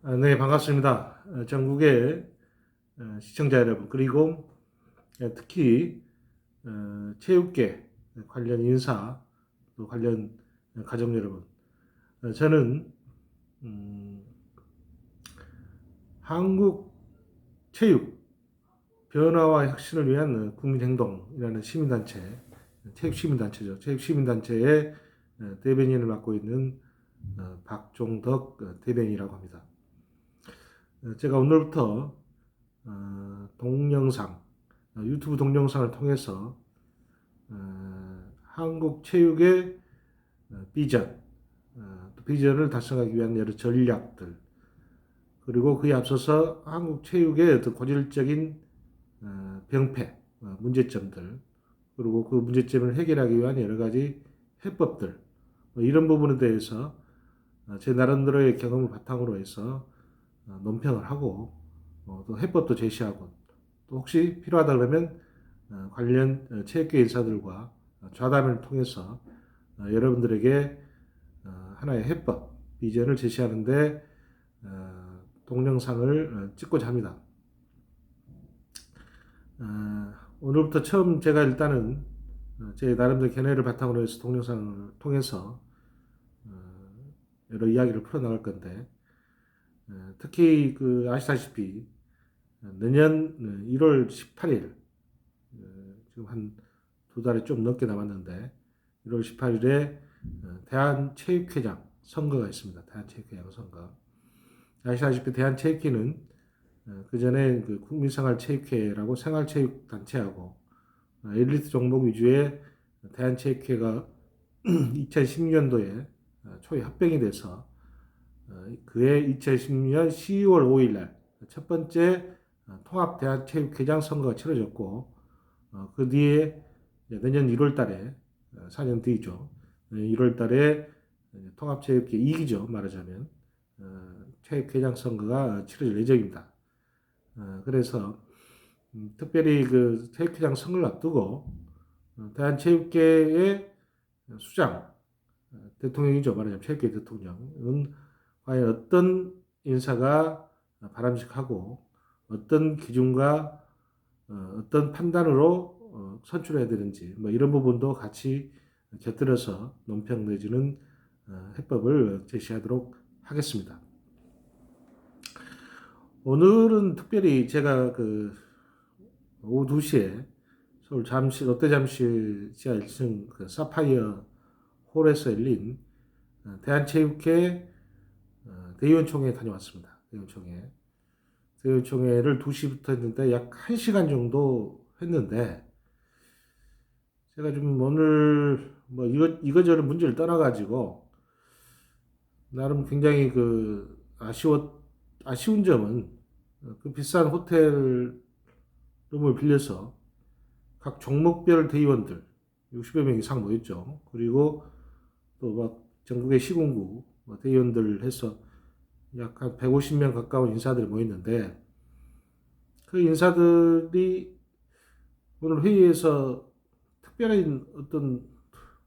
네, 반갑습니다. 전국의 시청자 여러분, 그리고 특히 체육계 관련 인사, 또 관련 가족 여러분. 저는 음, 한국 체육 변화와 혁신을 위한 국민행동이라는 시민단체, 체육시민단체죠. 체육시민단체의 대변인을 맡고 있는 박종덕 대변인이라고 합니다. 제가 오늘부터 동영상, 유튜브 동영상을 통해서 한국 체육의 비전, 비전을 달성하기 위한 여러 전략들, 그리고 그에 앞서서 한국 체육의 어떤 고질적인 병폐, 문제점들, 그리고 그 문제점을 해결하기 위한 여러 가지 해법들, 이런 부분에 대해서 제 나름대로의 경험을 바탕으로 해서 논평을 하고 또 해법도 제시하고 또 혹시 필요하다 그러면 관련 체육계 인사들과 좌담을 통해서 여러분들에게 하나의 해법, 비전을 제시하는데 동영상을 찍고자 합니다. 오늘부터 처음 제가 일단은 제 나름대로 견해를 바탕으로 해서 동영상을 통해서 여러 이야기를 풀어나갈 건데 특히 그 아시다시피 내년 1월 18일 지금 한 두 달이 좀 넘게 남았는데 1월 18일에 대한체육회장 선거가 있습니다. 대한체육회장 선거. 아시다시피 대한체육회는 그 전에 그 국민생활체육회라고 생활체육단체하고 엘리트 종목 위주의 대한체육회가 2010년도에 초에 합병이 돼서 그해 2016년 12월 5일 날 첫 번째 통합 대한체육회장 선거가 치러졌고 그 뒤에 내년 1월 달에 4년 뒤죠. 1월 달에 통합체육회 2기죠. 말하자면 체육회장 선거가 치러질 예정입니다. 그래서 특별히 그 체육회장 선거를 앞두고 대한체육계의 수장 대통령이죠. 말하자면 체육계 대통령은 과연 어떤 인사가 바람직하고 어떤 기준과 어떤 판단으로 선출해야 되는지 뭐 이런 부분도 같이 곁들여서 논평 내지는 해법을 제시하도록 하겠습니다. 오늘은 특별히 제가 그 오후 2시에 서울 잠실 롯데 잠실 지하 1층 그 사파이어 홀에서 열린 대한체육회 대의원총회에 다녀왔습니다. 대의원총회를 2시부터 했는데 약 1시간 정도 했는데 제가 좀 오늘 뭐 이거저거 문제를 떠나가지고 나름 굉장히 그 아쉬운 점은 그 비싼 호텔 룸을 빌려서 각 종목별 대의원들 60여 명 이상 모였죠. 그리고 또 막 전국의 시군구 대의원들 해서 약 한 150명 가까운 인사들이 모였는데 그 인사들이 오늘 회의에서 특별한 어떤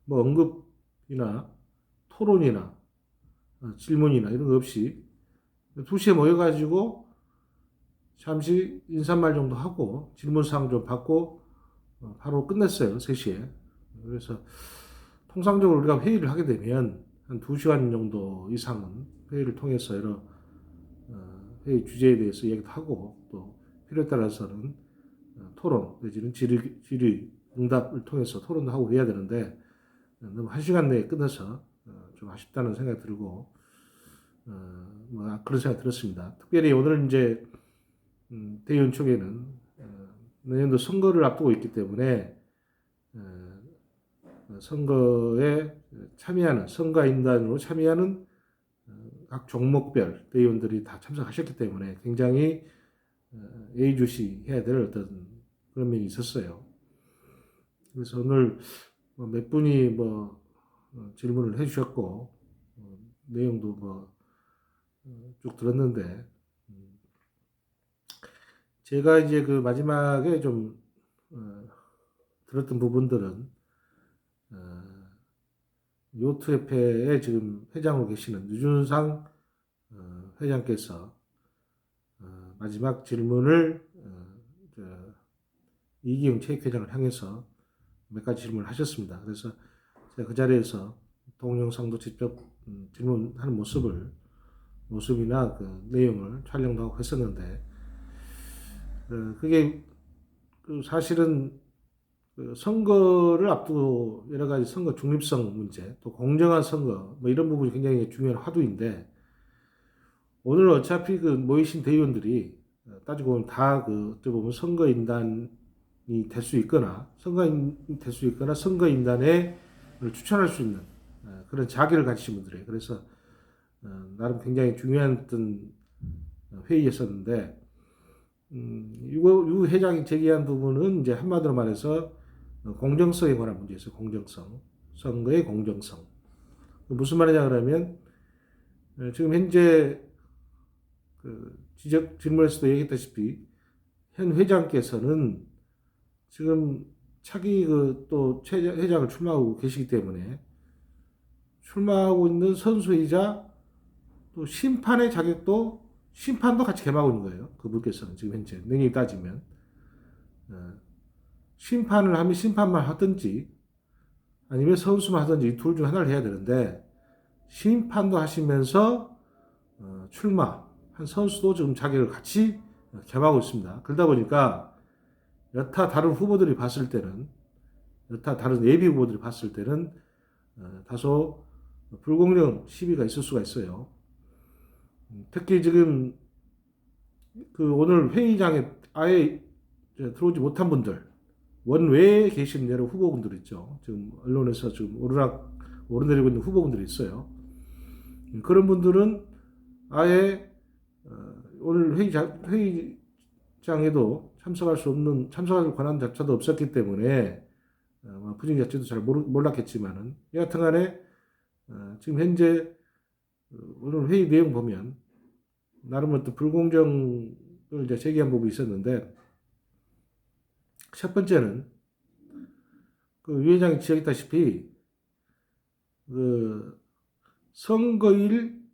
뭐 언급이나 토론이나 질문이나 이런 거 없이 2시에 모여가지고 잠시 인사말 정도 하고 질문사항 좀 받고 바로 끝냈어요. 3시에. 그래서 통상적으로 우리가 회의를 하게 되면 한 2시간 정도 이상은 회의를 통해서 여러 회의 주제에 대해서 이야기도 하고 또 필요에 따라서는 토론 내지는 질의 응답을 통해서 토론도 하고 해야 되는데 너무 1시간 내에 끝내서 좀 아쉽다는 생각이 들고 뭐 그런 생각이 들었습니다. 특별히 오늘 이제 대의원 쪽에는 내년도 선거를 앞두고 있기 때문에 선거에 참여하는 선거인단으로 참여하는 각 종목별 대의원들이 다 참석하셨기 때문에 굉장히 예의주시해야 될 어떤 그런 면이 있었어요. 그래서 오늘 몇 분이 뭐 질문을 해주셨고 내용도 뭐 쭉 들었는데 제가 이제 그 마지막에 좀 들었던 부분들은 요트협회에 지금 회장으로 계시는 유준상 회장께서 마지막 질문을 이기훈 체육회장을 향해서 몇 가지 질문을 하셨습니다. 그래서 제가 그 자리에서 동영상도 직접 질문하는 모습이나 그 내용을 촬영도 하고 했었는데, 그게 사실은 그 선거를 앞두고 여러 가지 선거 중립성 문제, 또 공정한 선거, 뭐 이런 부분이 굉장히 중요한 화두인데, 오늘 어차피 그 모이신 대의원들이 따지고 보면 다 어찌 보면 선거인단이 될 수 있거나, 선거인단에 추천할 수 있는 그런 자기를 가지신 분들이에요. 그래서 나름 굉장히 중요한 어떤 회의였었는데, 유 회장이 제기한 부분은 이제 한마디로 말해서 공정성에 관한 문제였어요. 공정성. 선거의 공정성. 무슨 말이냐 그러면, 지금 현재 질문에서도 얘기했다시피, 현 회장께서는 지금 차기 또 회장을 출마하고 계시기 때문에, 출마하고 있는 선수이자 또 심판도 같이 겸하고 있는 거예요. 그분께서는 지금 현재 능력이 따지면 심판을 하면 심판만 하든지 아니면 선수만 하든지 이 둘 중 하나를 해야 되는데, 심판도 하시면서 출마한 선수도 지금 자격을 같이 겸하고 있습니다. 그러다 보니까 여타 다른 예비 후보들이 봤을 때는 다소 불공정 시비가 있을 수가 있어요. 특히 지금 오늘 회의장에 아예 들어오지 못한 분들, 원외에 계신 여러 후보군들 있죠. 지금 언론에서 지금 오르내리고 있는 후보군들이 있어요. 그런 분들은 아예 오늘 회의장에도 참석할 관한 자체도 없었기 때문에 분위기 자체도 잘 몰랐겠지만은, 여하튼 간에 지금 현재 오늘 회의 내용 보면 나름 어떤 불공정을 이제 제기한 부분이 있었는데, 첫 번째는 유 회장이 지적했다시피 선거일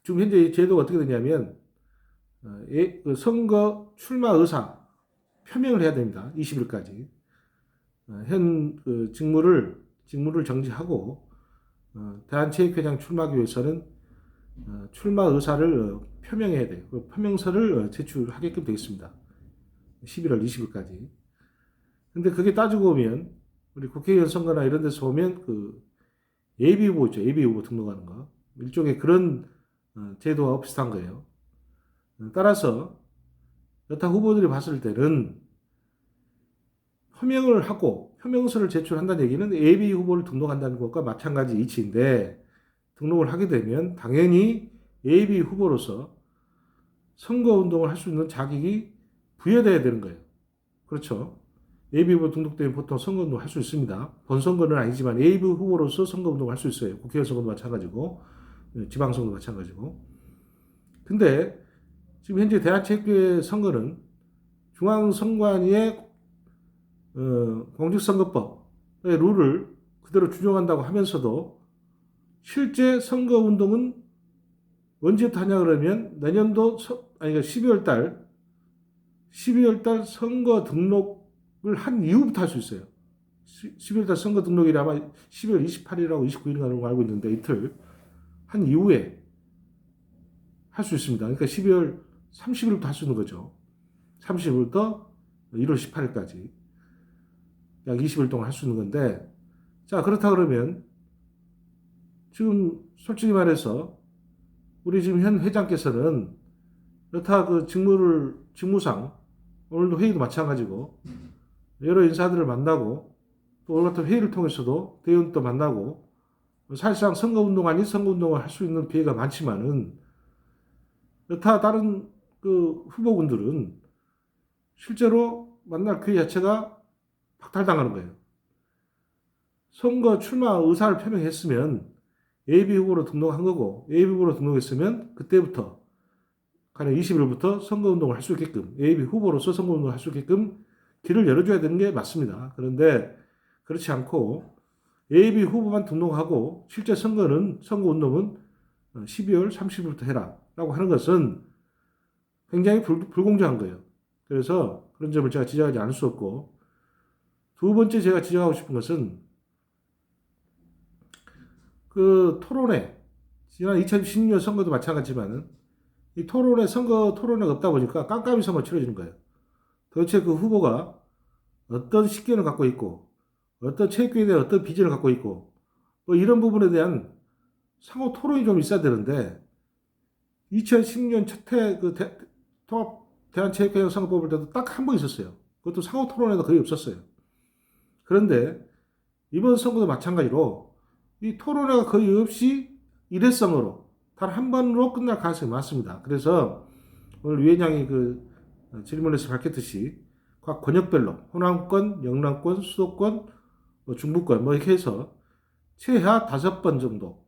지금 현재 제도가 어떻게 되냐면, 선거 출마 의사 표명을 해야 됩니다. 20일까지 현 직무를 정지하고 대한체육회장 출마하기 위해서는 출마 의사를 표명해야 돼요. 그 표명서를 제출하게끔 되어 있습니다. 11월 20일까지. 근데 그게 따지고 보면 우리 국회의원 선거나 이런 데서 보면 예비 후보 있죠. 예비 후보 등록하는 거. 일종의 그런 제도와 비슷한 거예요. 따라서 여타 후보들이 봤을 때는 표명을 하고 표명서를 제출한다는 얘기는 예비 후보를 등록한다는 것과 마찬가지 이치인데, 등록을 하게 되면 당연히 예비 후보로서 선거운동을 할 수 있는 자격이 부여돼야 되는 거예요. 그렇죠. 예비 후보 등록되면 보통 선거운동을 할 수 있습니다. 본선거는 아니지만 예비 후보로서 선거운동을 할 수 있어요. 국회의원 선거도 마찬가지고 지방선거도 마찬가지고. 근데 지금 현재 대한체육회 선거는 중앙선관위의 공직선거법의 룰을 그대로 준용한다고 하면서도, 실제 선거운동은 언제부터 하냐 그러면 내년도 12월 달 선거 등록을 한 이후부터 할 수 있어요. 12월 달 선거 등록일이 아마 12월 28일하고 29일인가 알고 있는데, 이틀 한 이후에 할 수 있습니다. 그러니까 12월 30일부터 할 수 있는 거죠. 30일부터 1월 18일까지 약 20일 동안 할 수 있는 건데, 자, 그렇다 그러면 지금 솔직히 말해서 우리 지금 현 회장께서는 여타 직무상 오늘도 회의도 마찬가지고 여러 인사들을 만나고, 또 오늘 같은 회의를 통해서도 대의원도 만나고, 사실상 선거운동 아닌 선거운동을 할 수 있는 기회가 많지만은, 여타 다른 후보군들은 실제로 만날 기회 자체가 박탈당하는 거예요. 선거 출마 의사를 표명했으면 예비 후보로 등록한 거고, 예비 후보로 등록했으면 그때부터 가령 20일부터 선거운동을 할 수 있게끔, 예비 후보로서 선거운동을 할 수 있게끔 길을 열어줘야 되는 게 맞습니다. 그런데 그렇지 않고 예비 후보만 등록하고 실제 선거운동은 12월 30일부터 해라라고 하는 것은 굉장히 불공정한 거예요. 그래서 그런 점을 제가 지적하지 않을 수 없고, 두 번째 제가 지적하고 싶은 것은 그 토론회, 지난 2016년 선거도 마찬가지지만 이 선거 토론회가 없다 보니까 깜깜이 선거 치러지는 거예요. 도대체 그 후보가 어떤 식견을 갖고 있고, 어떤 체육계에 대한 어떤 비전을 갖고 있고, 뭐 이런 부분에 대한 상호 토론이 좀 있어야 되는데, 2016년 통합 대한체육회장 선거 뽑을 때도 딱 한 번 있었어요. 그것도 상호 토론회도 거의 없었어요. 그런데 이번 선거도 마찬가지로 이 토론회가 거의 없이 일회성으로 단 한 번으로 끝날 가능성이 많습니다. 그래서 오늘 위원장이 그 질문에서 밝혔듯이 각 권역별로 호남권, 영남권, 수도권, 뭐 중부권 뭐 이렇게 해서 최하 5번 정도,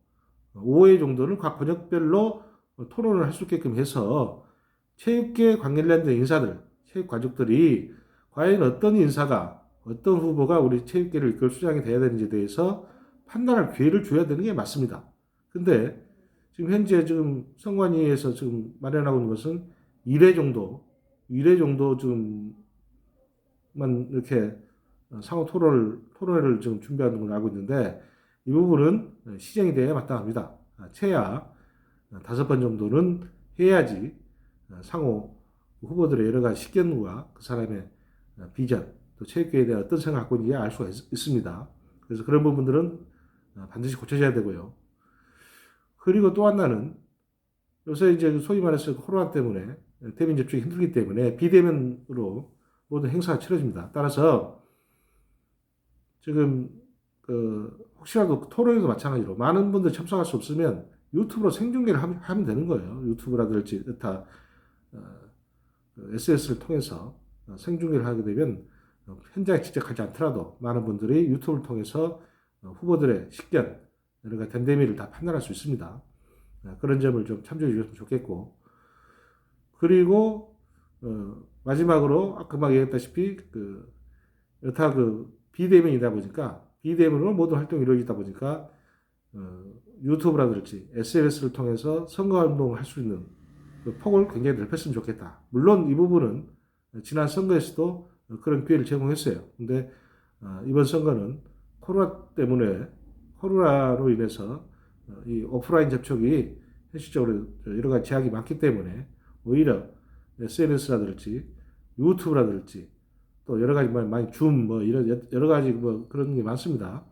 5회 정도는 각 권역별로 토론을 할 수 있게끔 해서 체육계 관련된 인사들, 체육 가족들이 과연 어떤 인사가, 어떤 후보가 우리 체육계를 이끌 수장이 돼야 되는지에 대해서 판단할 기회를 줘야 되는 게 맞습니다. 근데 지금 현재 선관위에서 지금 마련하고 있는 것은 1회 정도 좀만 이렇게 상호 토론회를 지금 준비하는 걸 알고 있는데, 이 부분은 시정이 돼야 마땅합니다. 최하 5번 정도는 해야지 상호 후보들의 여러 가지 식견과 그 사람의 비전, 또 체육계에 대한 어떤 생각을 갖고 있는지 알 수가 있습니다. 그래서 그런 부분들은 반드시 고쳐져야 되고요. 그리고 또 하나는 요새 이제 소위 말해서 코로나 때문에 대면 접촉이 힘들기 때문에 비대면으로 모든 행사가 치러집니다. 따라서 지금 혹시라도 토론회도 마찬가지로 많은 분들이 참석할 수 없으면 유튜브로 생중계를 하면 되는 거예요. 유튜브라든지 여타 SNS를 통해서 생중계를 하게 되면 현장에 직접 가지 않더라도 많은 분들이 유튜브를 통해서 후보들의 식견, 여러 가지 됨됨이를 다 판단할 수 있습니다. 그런 점을 좀 참조해 주셨으면 좋겠고, 그리고 마지막으로 아까 막 얘기했다시피 여타 비대면이다 보니까 비대면으로 모든 활동이 이루어지다 보니까 유튜브라든지 SNS를 통해서 선거운동을 할 수 있는 그 폭을 굉장히 넓혔으면 좋겠다. 물론 이 부분은 지난 선거에서도 그런 기회를 제공했어요. 근데 이번 선거는 코로나로 인해서 이 오프라인 접촉이 현실적으로 여러 가지 제약이 많기 때문에 오히려 SNS라든지 유튜브라든지 또 여러 가지 많이 이런 여러 가지 그런 게 많습니다.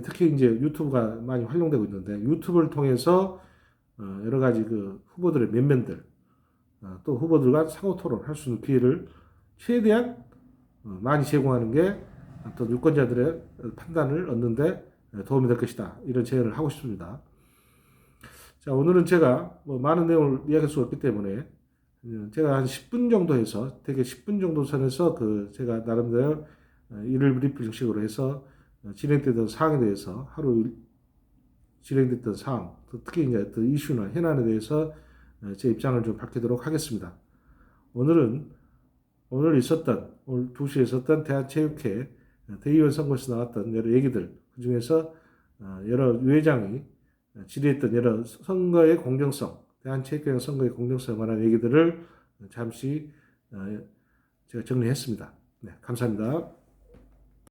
특히 이제 유튜브가 많이 활용되고 있는데, 유튜브를 통해서 여러 가지 후보들의 면면들, 또 후보들과 상호 토론할 수 있는 기회를 최대한 많이 제공하는 게 어떤 유권자들의 판단을 얻는데 도움이 될 것이다. 이런 제안을 하고 싶습니다. 자, 오늘은 제가 많은 내용을 이야기할 수 없기 때문에 제가 한 10분 정도 해서, 되게 10분 정도 선에서 제가 나름대로 일일 브리핑 형식으로 해서 진행되던 사항에 대해서 하루 진행됐던 사항, 특히 이제 어떤 이슈나 현안에 대해서 제 입장을 좀 밝히도록 하겠습니다. 오늘 2시에 있었던 대한체육회 대의원 선거에서 나왔던 여러 얘기들, 그 중에서 여러 위원장이 질의했던 여러 선거의 공정성, 대한체육회 선거의 공정성에 관한 얘기들을 잠시 제가 정리했습니다. 네, 감사합니다.